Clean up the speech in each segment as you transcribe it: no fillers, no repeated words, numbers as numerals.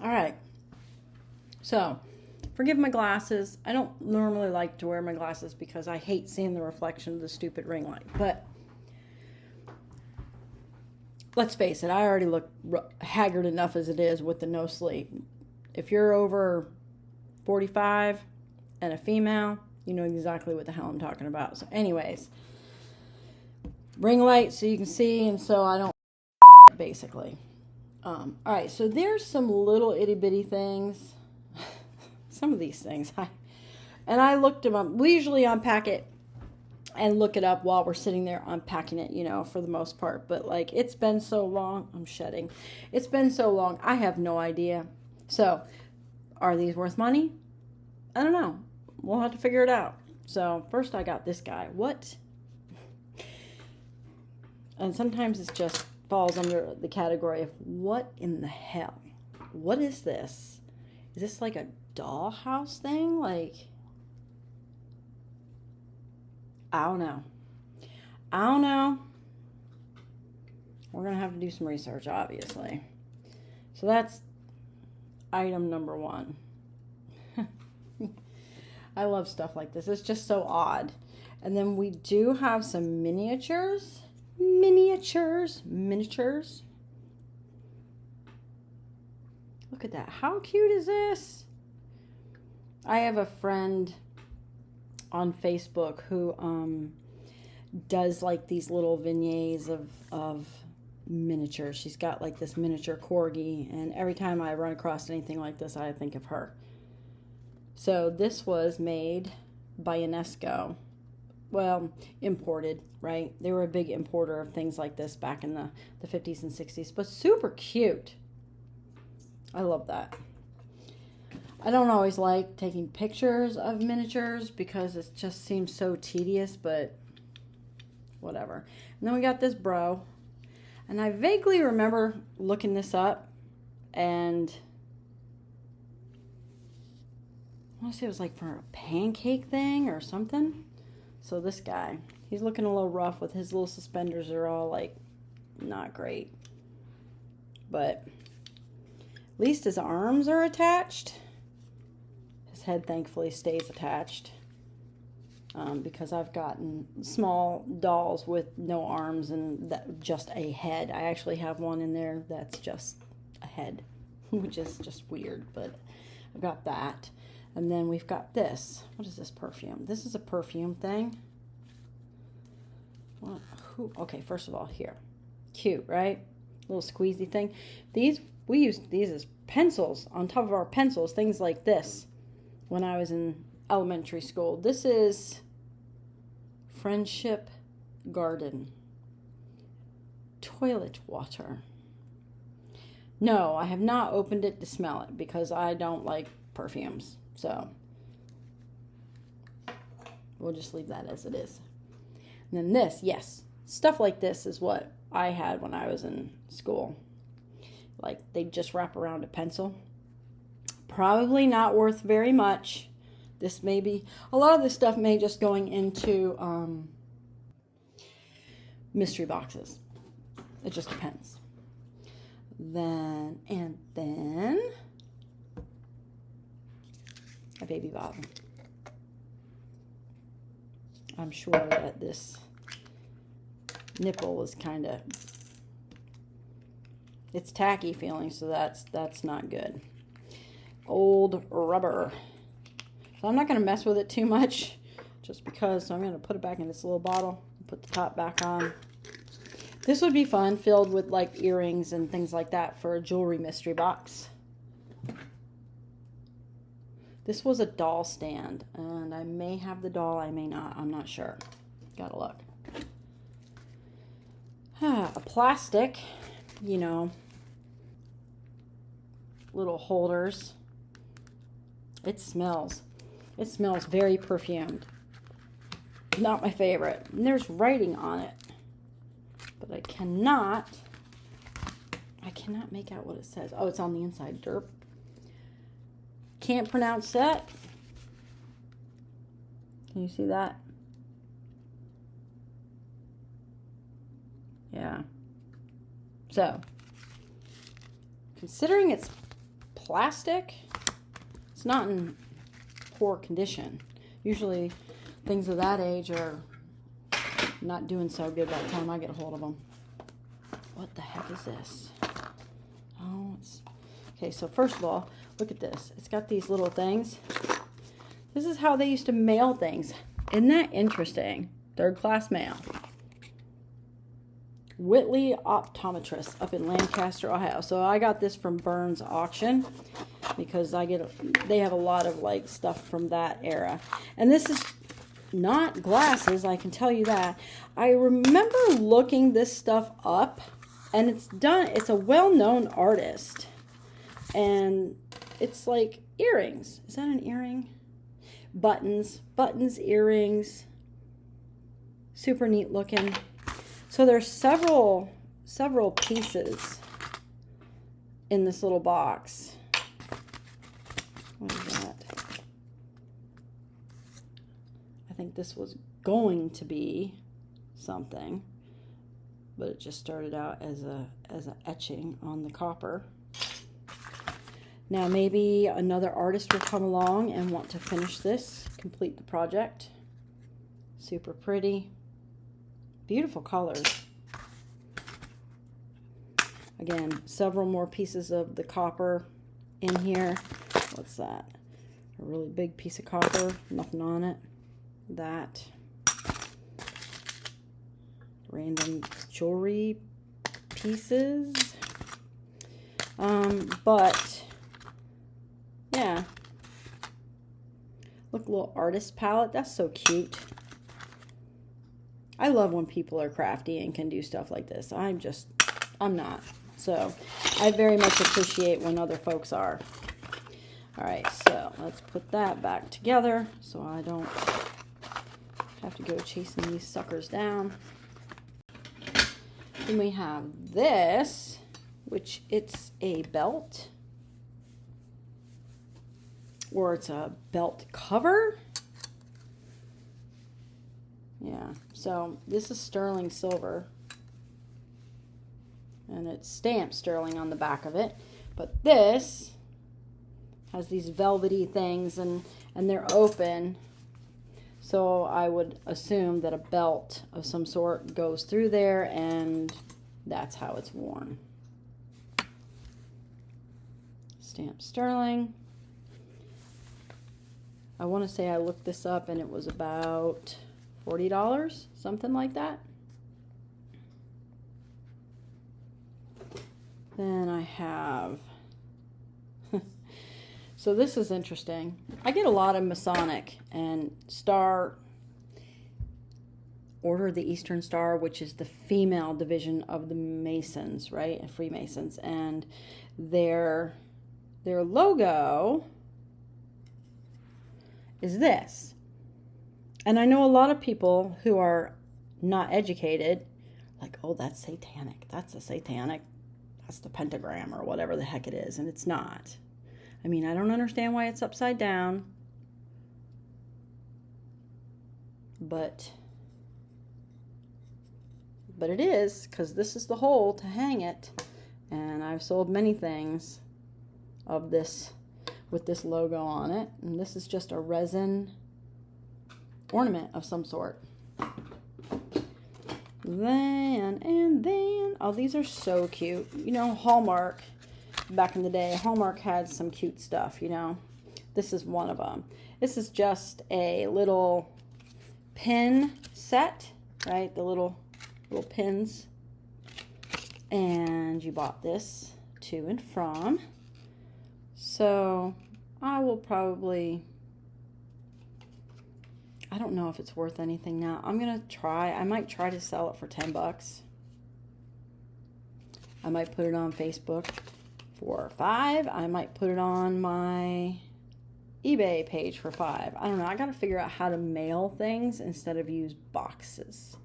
All right. So, forgive my glasses. I don't normally like to wear my glasses because I hate seeing the reflection of the stupid ring light. But let's face it, I already look haggard enough as it is with the no sleep. If you're over 45 and a female, you know exactly what the hell I'm talking about. So anyways, ring light so you can see and so I don't basically. All right, so there's some little itty bitty things. Some of these things. I looked them up. We usually unpack it and look it up while we're sitting there unpacking it, you know, for the most part. But like, it's been so long. I'm shedding. It's been so long. I have no idea. So, are these worth money? I don't know. We'll have to figure it out. So, first I got this guy. What? And sometimes it just falls under the category of what in the hell? What is this? Is this like a dollhouse thing? Like, I don't know. We're going to have to do some research, obviously. So that's item number one. I love stuff like this. It's just so odd. And then we do have some miniatures. Look at that. How cute is this? I have a friend on Facebook who does like these little vignettes of miniatures. She's got like this miniature corgi, and every time I run across anything like this, I think of her. So this was made by UNESCO. Well, imported, right? They were a big importer of things like this back in the 50s and 60s, but super cute. I love that. I don't always like taking pictures of miniatures because it just seems so tedious, but whatever. And then we got this bro. And I vaguely remember looking this up, and I want to say it was like for a pancake thing or something. So this guy, he's looking a little rough with his little suspenders are all like not great. But at least his arms are attached. His head thankfully stays attached. Because I've gotten small dolls with no arms and just a head. I actually have one in there that's just a head, which is just weird, but I've got that. And then we've got this. What is this perfume? This is a perfume thing. Well, okay, first of all, here. Cute, right? Little squeezy thing. We used these as pencils on top of our pencils, things like this when I was in elementary school. This is Friendship Garden toilet water. No, I have not opened it to smell it because I don't like perfumes. So we'll just leave that as it is. And then this, yes, stuff like this is what I had when I was in school. Like they just wrap around a pencil. Probably not worth very much. This may be, a lot of this stuff may just going into mystery boxes. It just depends. Then a baby bottle. I'm sure that this nipple is kind of, it's tacky feeling, so that's not good. Old rubber. So I'm not going to mess with it too much just because, so I'm going to put it back in this little bottle, put the top back on. This would be fun, filled with like earrings and things like that for a jewelry mystery box. This was a doll stand, and I may have the doll, I may not, I'm not sure. Gotta look. A plastic, you know, little holders. It smells very perfumed. Not my favorite. And there's writing on it, but I cannot make out what it says. Oh, it's on the inside. Derp. Can't pronounce that. Can you see that? Yeah. So, considering it's plastic. It's not in poor condition. Usually things of that age are not doing so good by the time I get a hold of them. What the heck is this? Oh, it's... Okay, so first of all, look at this. It's got these little things. This is how they used to mail things. Isn't that interesting? Third class mail. Whitley Optometrist up in Lancaster, Ohio. So I got this from Burns Auction because they have a lot of like stuff from that era. And this is not glasses, I can tell you that. I remember looking this stuff up, and it's a well-known artist. And it's like earrings. Is that an earring? Buttons, earrings. Super neat looking. So there's several pieces in this little box. What is that? I think this was going to be something, but it just started out as a etching on the copper. Now maybe another artist will come along and want to finish this, complete the project. Super pretty. Beautiful colors. Again, several more pieces of the copper in here. What's that? A really big piece of copper, nothing on it. That. Random jewelry pieces. But yeah. Look, a little artist palette. That's so cute. I love when people are crafty and can do stuff like this. I'm not. So I very much appreciate when other folks are. All right, so let's put that back together so I don't have to go chasing these suckers down. Then we have this, which it's a belt. Or it's a belt cover. Yeah, so this is sterling silver. And it's stamped sterling on the back of it. But this has these velvety things and they're open. So I would assume that a belt of some sort goes through there and that's how it's worn. Stamped sterling. I want to say I looked this up and it was about $40, something like that. Then I have, so this is interesting. I get a lot of Masonic and Star, Order of the Eastern Star, which is the female division of the Masons, right? And Freemasons. And their logo is this. And I know a lot of people who are not educated, like, oh, that's satanic. That's a satanic. That's the pentagram or whatever the heck it is. And it's not. I mean, I don't understand why it's upside down. But it is, because this is the hole to hang it. And I've sold many things of this with this logo on it. And this is just a resin ornament of some sort. Then, oh, these are so cute. You know, Hallmark, back in the day, Hallmark had some cute stuff, you know. This is one of them. This is just a little pin set, right? The little pins. And you bought this to and from. So I will probably, I don't know if it's worth anything now. I'm going to try. I might try to sell it for 10 bucks. I might put it on Facebook for $5. I might put it on my eBay page for $5. I don't know. I got to figure out how to mail things instead of use boxes.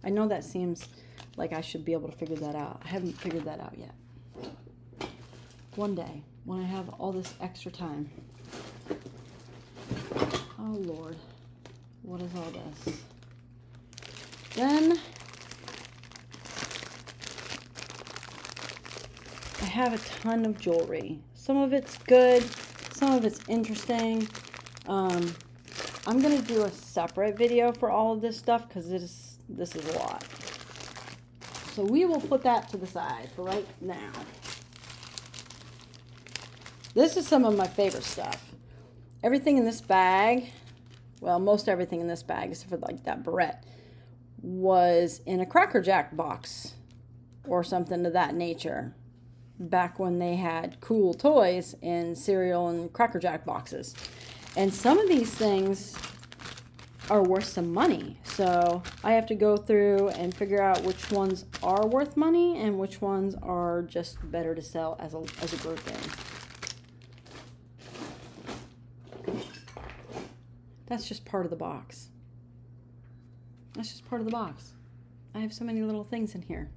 I know that seems like I should be able to figure that out. I haven't figured that out yet. One day, when I have all this extra time. Oh, Lord. What is all this? Then I have a ton of jewelry. Some of it's good, some of it's interesting. I'm going to do a separate video for all of this stuff because this is a lot. So we will put that to the side for right now. This is some of my favorite stuff. Everything in this bag, well, most everything in this bag, except for like that barrette, was in a Cracker Jack box or something of that nature. Back when they had cool toys in cereal and Cracker Jack boxes. And some of these things are worth some money. So I have to go through and figure out which ones are worth money and which ones are just better to sell as a grouping. That's just part of the box. That's just part of the box. I have so many little things in here.